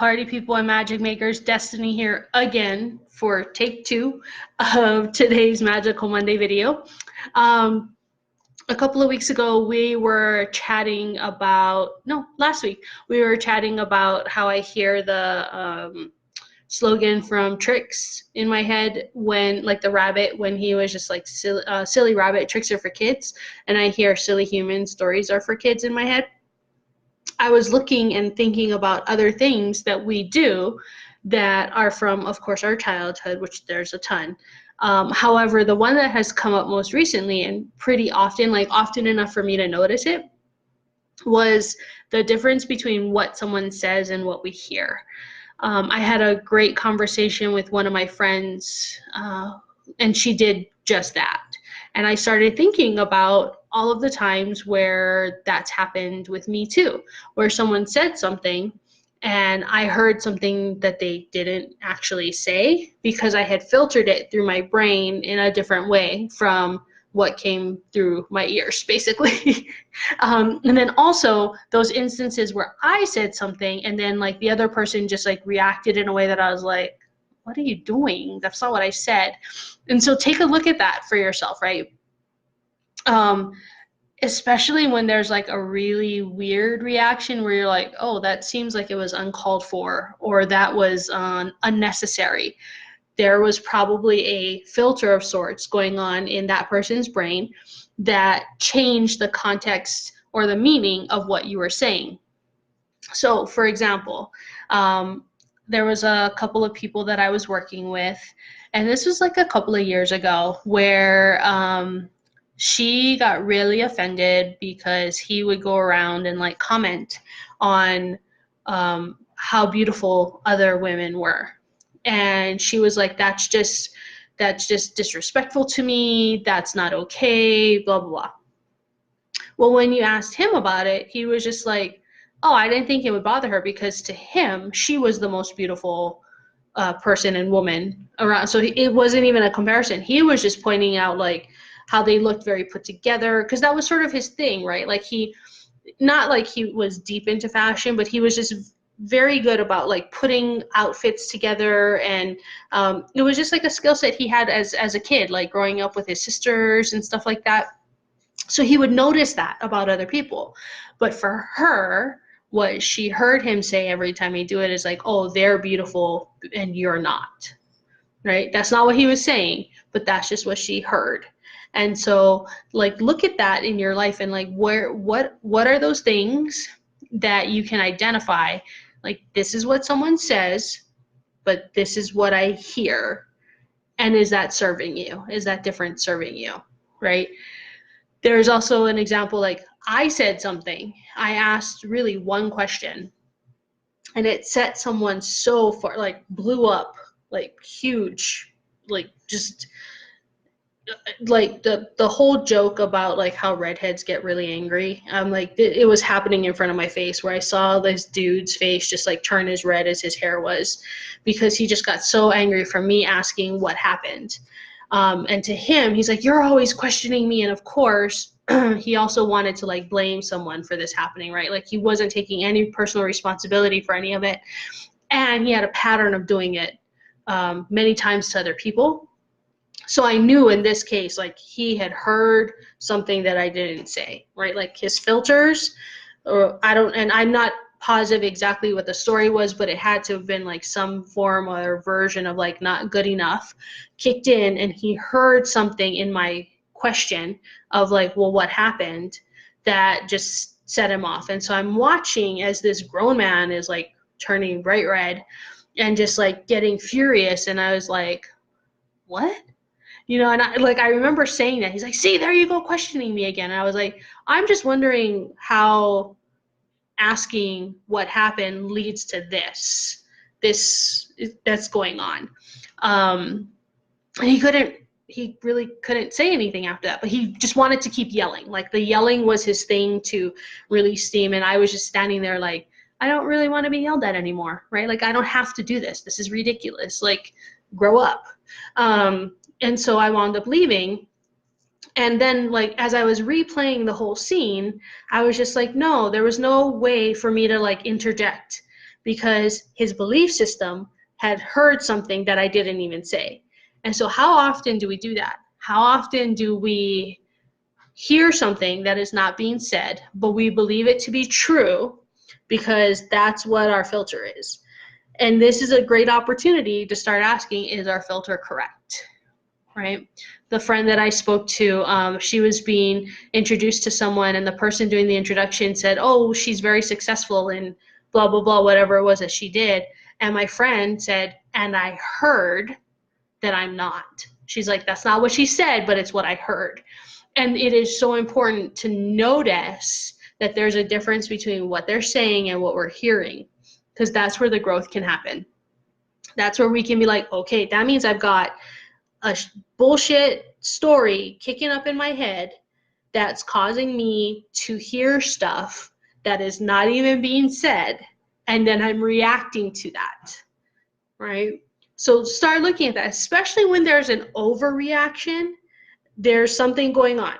Party people and magic makers, Destiny here again for take 2 of today's Magical Monday video. A couple of weeks ago, we were chatting about, no, last week, we were chatting about how I hear the slogan from Trix in my head when, like the rabbit, when he was just like, silly rabbit, tricks are for kids, and I hear silly human stories are for kids in my head. I was looking and thinking about other things that we do that are from, of course, our childhood, which there's a ton. However, the one that has come up most recently and pretty often, like often enough for me to notice it, was the difference between what someone says and what we hear. I had a great conversation with one of my friends, and she did just that. And I started thinking about all of the times where that's happened with me too, where someone said something and I heard something that they didn't actually say because I had filtered it through my brain in a different way from what came through my ears, basically. And then also those instances where I said something and then like the other person just like reacted in a way that I was like, what are you doing? That's not what I said. And so take a look at that for yourself, right? Especially when there's like a really weird reaction where you're like, oh, that seems like it was uncalled for, or that was unnecessary. There was probably a filter of sorts going on in that person's brain that changed the context or the meaning of what you were saying. So, for example, there was a couple of people that I was working with, and this was like a couple of years ago, where she got really offended because he would go around and like comment on how beautiful other women were. And she was like, that's just disrespectful to me. That's not okay, blah, blah, blah. Well, when you asked him about it, he was just like, oh, I didn't think it would bother her because to him, she was the most beautiful person and woman around. So it wasn't even a comparison. He was just pointing out like how they looked very put together, because that was sort of his thing, right? Like not like he was deep into fashion, but he was just very good about like putting outfits together, and it was just like a skill set he had as a kid, like growing up with his sisters and stuff like that. So he would notice that about other people. But for her, what she heard him say every time he do it is like, oh, they're beautiful and you're not, right? That's not what he was saying, but that's just what she heard. And so like look at that in your life and like what are those things that you can identify, like this is what someone says, but this is what I hear, and is that serving you? Is that different serving you, right? There's also an example, like I said something, I asked really one question, and it set someone so far, like blew up, like huge, like just like the whole joke about like how redheads get really angry. Like it was happening in front of my face, where I saw this dude's face just like turn as red as his hair was, because he just got so angry from me asking what happened. And to him, he's like, you're always questioning me. And of course, he also wanted to like blame someone for this happening, right? Like he wasn't taking any personal responsibility for any of it. And he had a pattern of doing it many times to other people. So I knew in this case, like he had heard something that I didn't say, right? Like his filters, or and I'm not positive exactly what the story was, but it had to have been like some form or version of like not good enough kicked in, and he heard something in my question of like, well, what happened, that just set him off. And so I'm watching as this grown man is like turning bright red and just like getting furious, and I was like, what? And I remember saying that. He's like, see, there you go, questioning me again. And I was like, I'm just wondering how asking what happened leads to this that's going on. And he really couldn't say anything after that, but he just wanted to keep yelling. Like the yelling was his thing to release steam. And I was just standing there like, I don't really want to be yelled at anymore, right? Like, I don't have to do this. This is ridiculous. Like, grow up. And so I wound up leaving. And then, like, as I was replaying the whole scene, I was just like, no, there was no way for me to, like, interject, because his belief system had heard something that I didn't even say. And so how often do we do that? How often do we hear something that is not being said, but we believe it to be true because that's what our filter is? And this is a great opportunity to start asking, is our filter correct? Right? The friend that I spoke to, she was being introduced to someone, and the person doing the introduction said, oh, she's very successful in blah, blah, blah, whatever it was that she did. And my friend said, and I heard that I'm not. She's like, that's not what she said, but it's what I heard. And it is so important to notice that there's a difference between what they're saying and what we're hearing, because that's where the growth can happen. That's where we can be like, okay, that means I've got a bullshit story kicking up in my head that's causing me to hear stuff that is not even being said, and then I'm reacting to that, right? So start looking at that, especially when there's an overreaction. There's something going on,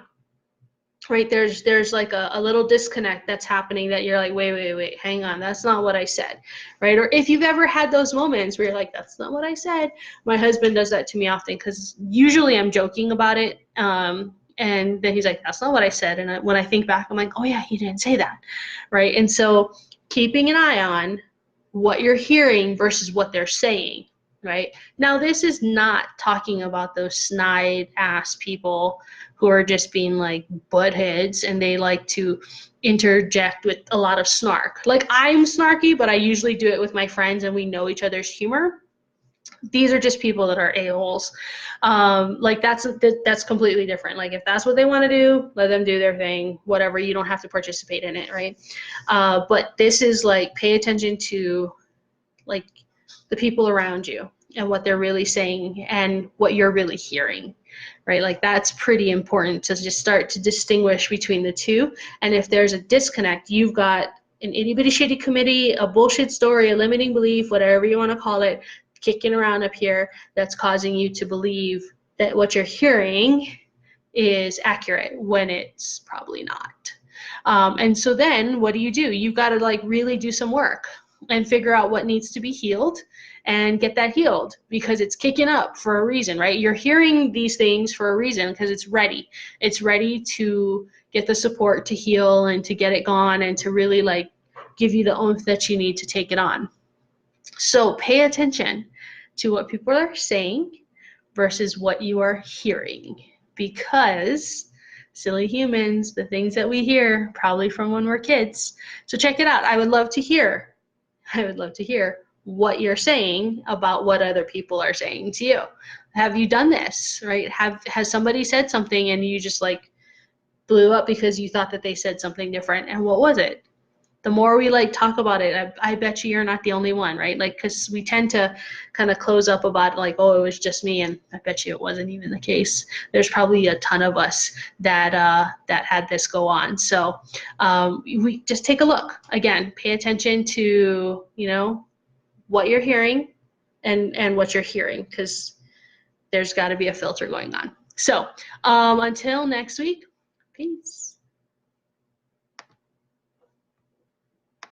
right? There's like a little disconnect that's happening that you're like, wait, hang on, that's not what I said, right? Or if you've ever had those moments where you're like, that's not what I said. My husband does that to me often, because usually I'm joking about it, and then he's like, that's not what I said. And when I think back, I'm like, oh yeah, he didn't say that, right? And so keeping an eye on what you're hearing versus what they're saying. Right? Now, this is not talking about those snide ass people who are just being like buttheads and they like to interject with a lot of snark. Like, I'm snarky, but I usually do it with my friends and we know each other's humor. These are just people that are a-holes. Like that's completely different. Like, if that's what they want to do, let them do their thing, whatever. You don't have to participate in it, right? But this is like, pay attention to like the people around you and what they're really saying and what you're really hearing, right? Like, that's pretty important to just start to distinguish between the two. And if there's a disconnect, you've got an itty bitty shitty committee, a bullshit story, a limiting belief, whatever you want to call it, kicking around up here that's causing you to believe that what you're hearing is accurate when it's probably not. And so then what do? You've got to like really do some work and figure out what needs to be healed and get that healed, because it's kicking up for a reason, right? You're hearing these things for a reason, because it's ready. It's ready to get the support to heal and to get it gone and to really like give you the oomph that you need to take it on. So pay attention to what people are saying versus what you are hearing, because silly humans, the things that we hear probably from when we're kids. So check it out. I would love to hear what you're saying about what other people are saying to you. Have you done this, right? Has somebody said something and you just like blew up because you thought that they said something different? And what was it? The more we like talk about it, I bet you're not the only one, right? Like, because we tend to kind of close up about like, oh, it was just me, and I bet you it wasn't even the case. There's probably a ton of us that had this go on. So we just take a look. Again, pay attention to, what you're hearing and what you're hearing, because there's got to be a filter going on. So until next week, peace.